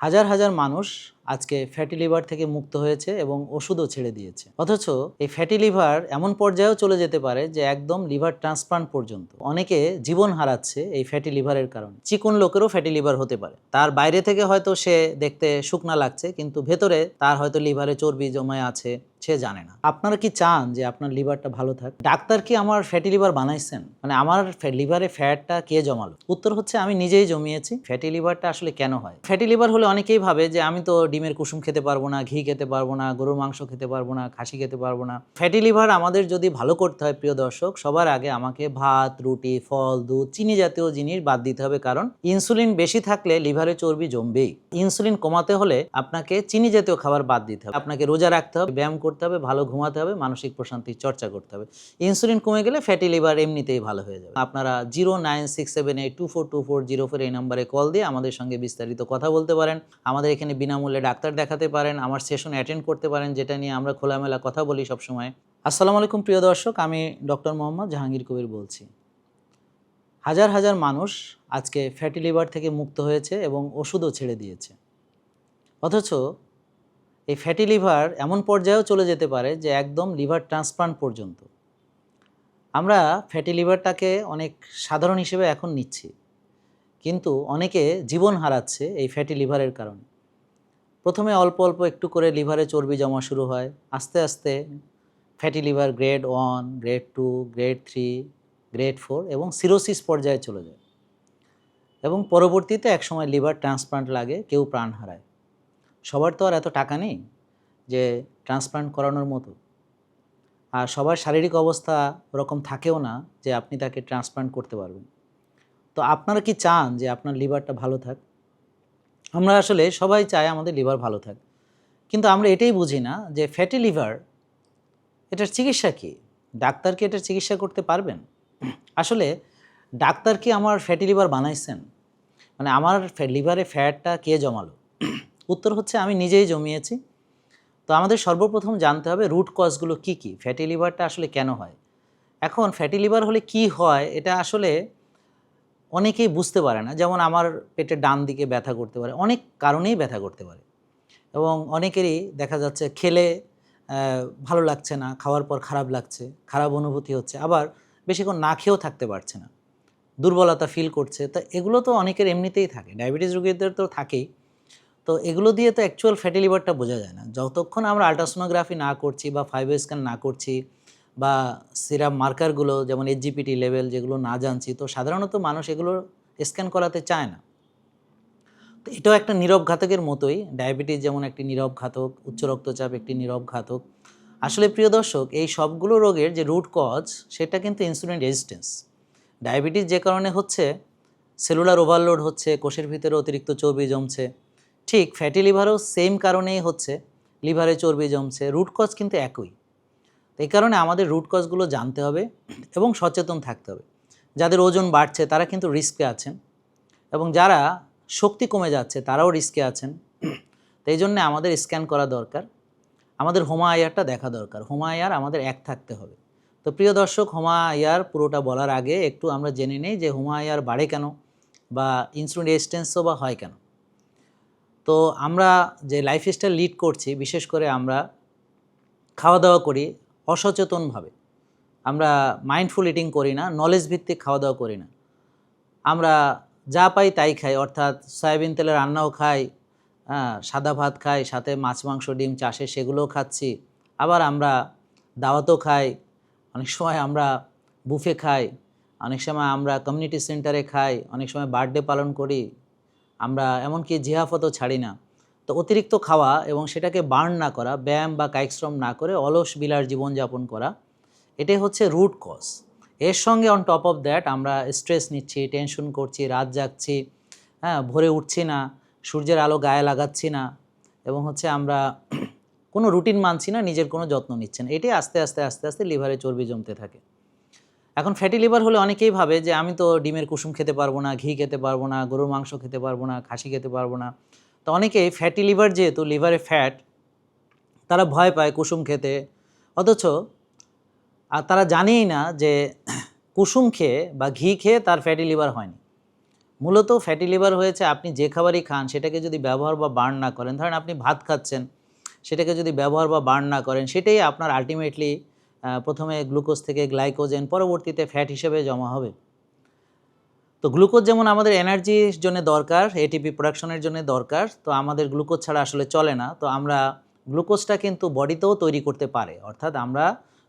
হাজার হাজার মানুষ আজকে ফ্যাটি লিভার থেকে মুক্ত হয়েছে এবং ওষুধও ছেড়ে দিয়েছে। অথচ এই ফ্যাটি লিভার এমন পর্যায়েও চলে যেতে পারে যে একদম লিভার ট্রান্সপ্লান্ট পর্যন্ত। অনেকে জীবন হারাচ্ছে এই ফ্যাটি লিভারের কারণে। চিকন লোকেরও ফ্যাটি লিভার হতে পারে। তার বাইরে থেকে হয়তো সে দেখতে শুকনা লাগছে, কিন্তু ভেতরে তার হয়তো লিভারে চর্বি জমে আছে, সে জানে না। আপনারা কি চান যে আপনার লিভারটা ভালো থাক? ডাক্তার কি আমার ফ্যাটি লিভার বানাইছেন? মানে আমার লিভারে ফ্যাটটা কে জমালো? উত্তর হচ্ছে আমি নিজেই জমিয়েছি। ফ্যাটি লিভারটা আসলে কেন হয়? ফ্যাটি লিভার হলে অনেকেই ভাবে যে আমি তো ডিমের কুসুম খেতে পারবো না, ঘি খেতে পারবো না, গরুর মাংস খেতে পারবো না, খাসি খেতে পারবো না। ফ্যাটি লিভার আমাদের যদি ভালো করতে হয় প্রিয় দর্শক, সবার আগে আমাকে ভাত, রুটি, ফল, দুধ, চিনি জাতীয় জিনিস বাদ দিতে হবে, কারণ ইনসুলিন বেশি থাকলে লিভারে চর্বি জমবেই। ইনসুলিন কমাতে হলে আপনাকে চিনি জাতীয় খাবার বাদ দিতে হবে, আপনাকে রোজা রাখতে হবে, ব্যায়াম করতে হবে, ভালো ঘুমাতে হবে, মানসিক প্রশান্তির চর্চা করতে হবে। ইনসুলিন কমে গেলে ফ্যাটি লিভার এমনিতেই ভালো হয়ে যাবে। আপনারা 09678242404 এই নাম্বারে কল দিয়ে আমাদের সঙ্গে বিস্তারিত কথা বলতে পারেন। আমাদের এখানে বিনামূল্যে ডাক্তার দেখাতে পারেন, আমার সেশন অ্যাটেন্ড করতে পারেন, যেটা নিয়ে আমরা খোলামেলা কথা বলি সবসময়। আসসালামু আলাইকুম প্রিয় দর্শক, আমি ডক্টর মোহাম্মদ জাহাঙ্গীর কবির বলছি। হাজার হাজার মানুষ আজকে ফ্যাটি লিভার থেকে মুক্ত হয়েছে এবং ওষুধও ছেড়ে দিয়েছে। অথচ এই ফ্যাটি লিভার এমন পর্যায়েও চলে যেতে পারে যে একদম লিভার ট্রান্সপ্লান্ট পর্যন্ত। আমরা ফ্যাটি লিভারটাকে অনেক সাধারণ হিসেবে এখন নিচ্ছি, কিন্তু অনেকে জীবন হারাচ্ছে এই ফ্যাটি লিভারের কারণে। প্রথমে অল্প অল্প একটু করে লিভারে চর্বি জমা শুরু হয়, আস্তে আস্তে fatty liver grade 1, grade 2, grade 3, grade 4 এবং সিরোসিস পর্যায়ে চলে যায়, এবং পরবর্তীতে একসময় লিভার ট্রান্সপ্লান্ট লাগে, কেউ প্রাণ হারায়। সবার তো আর এত টাকা নেই যে ট্রান্সপ্লান্ট করানোর মতো, আর সবার শারীরিক অবস্থা ওরকম থাকেও না যে আপনি তাকে ট্রান্সপ্লান্ট করতে পারবেন। তো আপনারা কি চান যে আপনার লিভারটা ভালো থাক? আমরা আসলে সবাই চাই আমাদের লিভার ভালো থাক, কিন্তু আমরা এটাই বুঝি না যে ফ্যাটি লিভার এটার চিকিৎসা কী? ডাক্তার কি এটার চিকিৎসা করতে পারবেন? আসলে ডাক্তার কি আমার ফ্যাটি লিভার বানাইছেন? মানে আমার লিভারে ফ্যাটটা কে জমালো? উত্তর হচ্ছে আমি নিজেই জমিয়েছি। তো আমাদের সর্বপ্রথম জানতে হবে রুট কজগুলো কী কী, ফ্যাটি লিভারটা আসলে কেন হয়। এখন ফ্যাটি লিভার হলে কি হয় এটা আসলে অনেকেই বুঝতে পারে না। যেমন আমার পেটের ডান দিকে ব্যথা করতে পারে, অনেক কারণেই ব্যথা করতে পারে, এবং অনেকেরই দেখা যাচ্ছে খেলে ভালো লাগছে না, খাওয়ার পর খারাপ লাগছে, খারাপ অনুভূতি হচ্ছে, আবার বেশিক্ষণ না খেয়েও থাকতে পারছে না, দুর্বলতা ফিল করছে। তো এগুলো তো অনেকের এমনিতেই থাকে, ডায়াবেটিস রোগীদের তো থাকেই। তো এগুলো দিয়ে তো অ্যাকচুয়াল ফ্যাটি লিভারটা বোঝা যায় না যতক্ষণ আমরা আল্ট্রাসোনোগ্রাফি না করছি বা ফাইবার স্ক্যান না করছি, বা সিরাম মার্কারগুলো যেমন এইচজিপিটি লেভেল যেগুলো না জানছি। তো সাধারণত মানুষ এগুলো স্ক্যান করাতে চায় না। তো এটাও একটা নীরব ঘাতকের মতোই। ডায়াবেটিস যেমন একটি নীরব ঘাতক, উচ্চ রক্তচাপ একটি নীরব ঘাতক। আসলে প্রিয় দর্শক, এই সবগুলো রোগের যে রুট কজ সেটা কিন্তু ইনসুলিন রেজিস্ট্যান্স। ডায়াবেটিস যে কারণে হচ্ছে, সেলুলার ওভারলোড হচ্ছে, কোষের ভিতরে অতিরিক্ত চর্বি জমছে। ঠিক ফ্যাটি লিভারও সেম কারণেই হচ্ছে, লিভারে চর্বি জমছে, রুট কজ কিন্তু একই। এই কারণে আমাদের রুট কজগুলো জানতে হবে এবং সচেতন থাকতে হবে। যাদের ওজন বাড়ছে তারা কিন্তু রিস্কে আছেন, এবং যারা শক্তি কমে যাচ্ছে তারাও রিস্কে আছেন। তো এই জন্যে আমাদের স্ক্যান করা দরকার, আমাদের হোমা আইআরটা দেখা দরকার। হোমা আইআর আমাদের এক থাকতে হবে। তো প্রিয় দর্শক, হোমা আইআর পুরোটা বলার আগে একটু আমরা জেনে নেই যে হোমা আইআর বাড়ে কেন, বা ইনসুলিন রেজিস্ট্যান্সও বা হয় কেন। তো আমরা যে লাইফস্টাইল লিড করছি, বিশেষ করে আমরা খাওয়া দাওয়া করি অসচেতনভাবে, আমরা মাইন্ডফুল ইটিং করি না, নলেজ ভিত্তিক খাওয়া দাওয়া করি না। আমরা যা পাই তাই খাই, অর্থাৎ সয়াবিন তেলের রান্নাও খাই, সাদা ভাত খাই, সাথে মাছ মাংস ডিম চাষে সেগুলোও খাচ্ছি। আবার আমরা দাওয়াতও খাই, অনেক সময় আমরা বুফে খাই, অনেক সময় আমরা কমিউনিটি সেন্টারে খাই, অনেক সময় বার্থডে পালন করি, আমরা এমনকি জিহাফতও ছাড়ি না। তো অতিরিক্ত খাওয়া এবং সেটাকে বার্ন না করা, ব্যায়াম বা কায়িক না করে অলস বিলার জীবনযাপন করা, এটাই হচ্ছে রুট কজ। এর সঙ্গে অন টপ অফ দ্যাট আমরা স্ট্রেস নিচ্ছি, টেনশন করছি, রাত জাগছি, ভোরে উঠছি না, সূর্যের আলো গায়ে লাগাচ্ছি না, এবং হচ্ছে আমরা কোনো রুটিন মানছি না, নিজের কোনো যত্ন নিচ্ছেন। এটাই আস্তে আস্তে আস্তে আস্তে লিভারে চর্বি জমতে থাকে। এখন ফ্যাটি লিভার হলে অনেকেই ভাবে যে আমি তো ডিমের কুসুম খেতে পারবো না, ঘি খেতে পারবো না, গরুর মাংস খেতে পারবো না, খাসি খেতে পারবো না। তো অনেকেই ফ্যাটি লিভার, যেহেতু লিভারে ফ্যাট, তারা ভয় পায় কুসুম খেতে। অথচ তারা জানেই না যে কুসুম খেয়ে বা ঘি খেয়ে তার ফ্যাটি লিভার হয়নি। মূলত ফ্যাটি লিভার হয়েছে আপনি যে খাবারই খান সেটাকে যদি ব্যবহার বা বার্ন না করেন, ধরেন আপনি ভাত খাচ্ছেন, সেটাকে যদি ব্যবহার বা বার্ন না করেন, সেটাই আপনার আল্টিমেটলি প্রথমে গ্লুকোজ থেকে গ্লাইকোজেন, পরবর্তীতে ফ্যাট হিসেবে জমা হবে। তো গ্লুকোজ যেমন আমাদের এনার্জির জন্য দরকার, এটিপি প্রোডাকশনের জন্য দরকার, তো আমাদের গ্লুকোজ ছাড়া আসলে চলে না। তো আমরা গ্লুকোজটা কিন্তু বডিতেও তৈরি করতে পারে, অর্থাৎ আমরা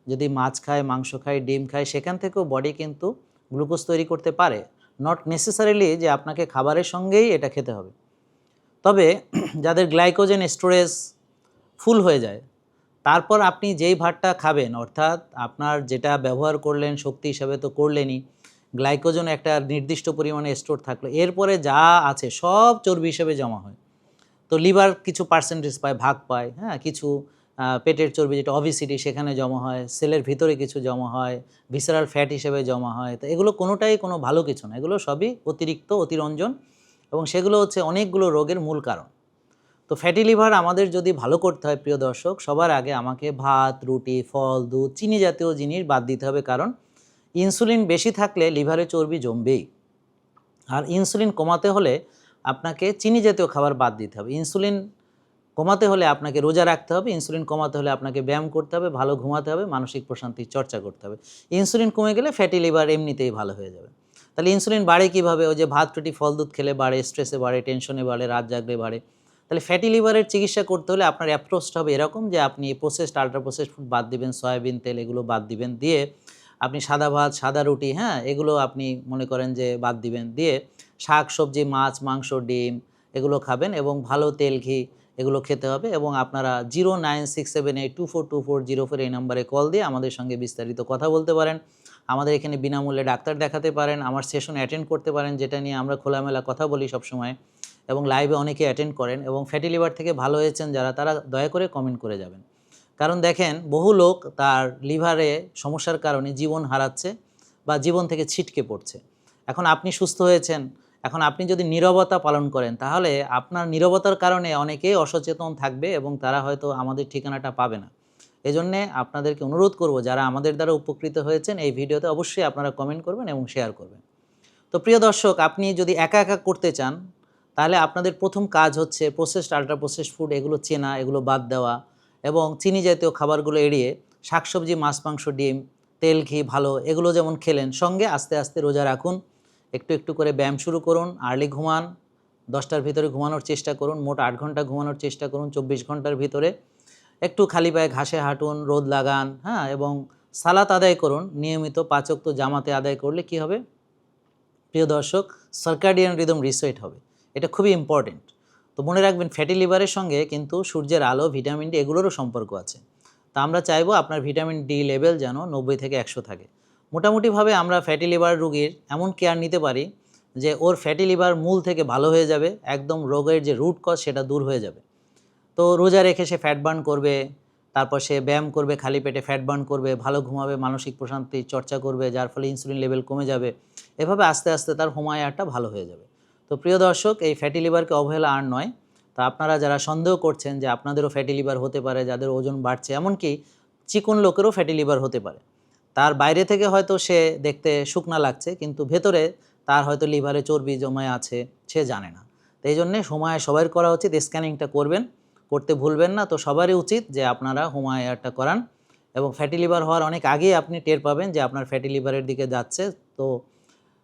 যদি মাছ খাই, মাংস খাই, ডিম খাই, সেখান থেকেও বডি কিন্তু গ্লুকোজ তৈরি করতে পারে। নট নেসেসারিলি যে আপনাকে খাবারের সঙ্গেই এটা খেতে হবে। তবে যাদের গ্লাইকোজেন স্টোরেজ ফুল হয়ে যায়, তারপর আপনি যেই ভাতটা খাবেন, অর্থাৎ আপনার যেটা ব্যবহার করলেন শক্তি হিসাবে তো করলেনই, গ্লাইকোজেন একটা নির্দিষ্ট পরিমাণে স্টোর থাকলো, এরপরে যা আছে সব চর্বি হিসেবে জমা হয়। তো লিভার কিছু পার্সেন্টেজ পায়, ভাগ পায়, হ্যাঁ, কিছু পেটের চর্বি যেটা অবিসিটি সেখানে জমা হয়, সেলের ভিতরে কিছু জমা হয়, ভিসারাল ফ্যাট হিসেবে জমা হয়। তো এগুলো কোনোটাই কোনো ভালো কিছু না, এগুলো সবই অতিরিক্ত, অতিরঞ্জন, এবং সেগুলো হচ্ছে অনেকগুলো রোগের মূল কারণ। তো ফ্যাটি লিভার আমাদের যদি ভালো করতে হয় প্রিয় দর্শক, সবার আগে আমাকে ভাত, রুটি, ফল, দুধ, চিনি জাতীয় জিনিস বাদ দিতে হবে, কারণ ইনসুলিন বেশি থাকলে লিভারে চর্বি জমবেই। আর ইনসুলিন কমাতে হলে আপনাকে চিনি জাতীয় খাবার বাদ দিতে হবে। ইনসুলিন কমাতে হলে আপনাকে রোজা রাখতে হবে, ইনসুলিন কমাতে হলে আপনাকে ব্যায়াম করতে হবে, ভালো ঘুমাতে হবে, মানসিক প্রশান্তির চর্চা করতে হবে। ইনসুলিন কমে গেলে ফ্যাটি লিভার এমনিতেই ভালো হয়ে যাবে। তাহলে ইনসুলিন বাড়ে কীভাবে? ওই যে ভাত, রুটি, ফল, দুধ খেলে বাড়ে, স্ট্রেসে বাড়ে, টেনশনে বাড়ে, রাত জাগলে বাড়ে। তাহলে ফ্যাটি লিভারের চিকিৎসা করতে হলে আপনার অ্যাপ্রোচটা হবে এরকম যে আপনি প্রসেসড, আল্ট্রা প্রসেসড ফুড বাদ দিবেন, সয়াবিন তেল এগুলো বাদ দিবেন, দিয়ে আপনি সাদা ভাত, সাদা রুটি, হ্যাঁ, এগুলো আপনি মনে করেন যে বাদ দিবেন, দিয়ে শাক, সবজি, মাছ, মাংস, ডিম এগুলো খাবেন, এবং ভালো তেল, ঘি এগুলো খেতে হবে। এবং আপনারা 09678242404 এই নাম্বারে কল দিয়ে আমাদের সঙ্গে বিস্তারিত কথা বলতে পারেন। আমাদের এখানে বিনামূল্যে ডাক্তার দেখাতে পারেন, আমার সেশন অ্যাটেন্ড করতে পারেন, যেটা নিয়ে আমরা খোলামেলা কথা বলি সবসময়, এবং লাইভে অনেকে অ্যাটেন্ড করেন। এবং ফ্যাটি লিভার থেকে ভালো হয়েছেন যারা, তারা দয়া করে কমেন্ট করে যাবেন। কারণ দেখেন, বহু লোক তার লিভারে সমস্যার কারণে জীবন হারাচ্ছে বা জীবন থেকে ছিটকে পড়ছে। এখন আপনি সুস্থ হয়েছেন, এখন আপনি যদি নীরবতা পালন করেন, তাহলে আপনার নীরবতার কারণে অনেকেই অসচেতন থাকবে এবং তারা হয়তো আমাদের ঠিকানাটা পাবে না। এজন্যে আপনাদেরকে অনুরোধ করব, যারা আমাদের দ্বারা উপকৃত হয়েছেন, এই ভিডিওতে অবশ্যই আপনারা কমেন্ট করবেন এবং শেয়ার করবেন। তো প্রিয় দর্শক, আপনি যদি একা একা করতে চান, তাহলে আপনাদের প্রথম কাজ হচ্ছে প্রসেসড, আল্ট্রা প্রসেসড ফুড এগুলো চেনা, এগুলো বাদ দেওয়া, এবং চিনি জাতীয় খাবারগুলো এড়িয়ে শাকসবজি, মাছ, মাংস, ডিম, তেল, ঘি ভালো এগুলো যেমন খেলেন, সঙ্গে আস্তে আস্তে রোজা রাখুন, একটু একটু করে ব্যায়াম শুরু করুন, আর্লি ঘুমান, 10টার ভিতরে ঘুমানোর চেষ্টা করুন, মোট 8 ঘন্টা ঘুমানোর চেষ্টা করুন 24 ঘন্টার ভিতরে। একটু খালি পায়ে ঘাসে হাঁটুন, রোদ লাগান, হ্যাঁ, এবং সালাত আদায় করুন নিয়মিত, 5 ওয়াক্ত জামাতে আদায় করলে কি হবে প্রিয় দর্শক? সার্কাডিয়ান রিদম রিসেট হবে। এটা খুবই ইম্পর্টেন্ট। তো মনে রাখবেন, ফ্যাটি লিভারের সঙ্গে কিন্তু সূর্যের আলো, ভিটামিন ডি এগুলোরও সম্পর্ক আছে। তা আমরা চাইবো আপনার ভিটামিন ডি লেভেল যেন 90 থেকে 100 থাকে। মোটামুটিভাবে আমরা ফ্যাটি লিভার রোগীর এমন কেয়ার নিতে পারি যে ওর ফ্যাটি লিভার মূল থেকে ভালো হয়ে যাবে, একদম রোগের যে রুট কজ সেটা দূর হয়ে যাবে। তো রোজা রেখে সে ফ্যাট বার্ন করবে, তারপর সে ব্যায়াম করবে, খালি পেটে ফ্যাট বার্ন করবে, ভালো ঘুমাবে, মানসিক প্রশান্তির চর্চা করবে, যার ফলে ইনসুলিন লেভেল কমে যাবে। এভাবে আস্তে আস্তে তার হোমায়াটা ভালো হয়ে যাবে। তো প্রিয় দর্শক, এই ফ্যাটি লিভারকে অবহেলা আর নয়। তা আপনারা যারা সন্দেহ করছেন যে আপনাদেরও ফ্যাটি লিভার হতে পারে, যাদের ওজন বাড়ছে, এমনকি চিকন লোকেরও ফ্যাটি লিভার হতে পারে। তার বাইরে থেকে হয়তো সে দেখতে শুকনা লাগছে, কিন্তু ভেতরে তার হয়তো লিভারে চর্বি জমায় আছে, সে জানে না। তো এই জন্যে সময় সবার করা উচিত, স্ক্যানিংটা করবেন, করতে ভুলবেন না। তো সবারই উচিত যে আপনারা হোমায়ারটা করান, এবং ফ্যাটি লিভার হওয়ার অনেক আগেই আপনি টের পাবেন যে আপনার ফ্যাটি লিভারের দিকে যাচ্ছে। তো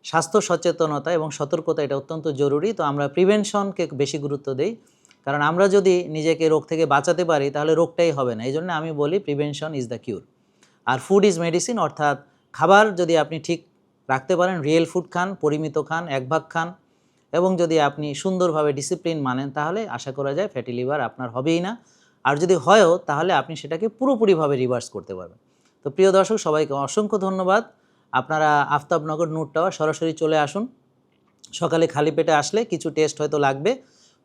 স্বাস্থ্য সচেতনতা এবং সতর্কতা এটা অত্যন্ত জরুরি। তো আমরা প্রিভেনশনকে বেশি গুরুত্ব দেই, কারণ আমরা যদি নিজেকে রোগ থেকে বাঁচাতে পারি তাহলে রোগটাই হবে না। এই জন্য আমি বলি প্রিভেনশন ইজ দ্য কিউর। আর ফুড ইজ মেডিসিন, অর্থাৎ খাবার যদি আপনি ঠিক রাখতে পারেন, রিয়েল ফুড খান, পরিমিত খান, এক ভাগ খান, এবং যদি আপনি সুন্দরভাবে ডিসিপ্লিন মানেন, তাহলে আশা করা যায় ফ্যাটি লিভার আপনার হবেই না। আর যদি হয়ও, তাহলে আপনি সেটাকে পুরোপুরিভাবে রিভার্স করতে পারবেন। তো প্রিয় দর্শক, সবাইকে অসংখ্য ধন্যবাদ। আপনারা আফতাবনগর নূর টাওয়ার সরাসরি চলে আসুন। সকালে খালি পেটে আসলে কিছু টেস্ট হয়তো লাগবে,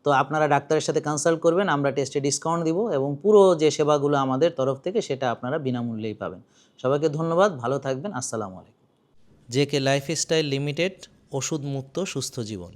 তো আপনারা ডাক্তারের সাথে কনসাল্ট করবেন, আমরা টেস্টে ডিসকাউন্ট দিব, এবং পুরো যে সেবাগুলো আমাদের তরফ থেকে সেটা আপনারা বিনামূল্যেই পাবেন। সবাইকে ধন্যবাদ, ভালো থাকবেন, আসসালামু আলাইকুম। জেকে লাইফস্টাইল লিমিটেড, ওষুধ মুক্ত সুস্থ জীবন।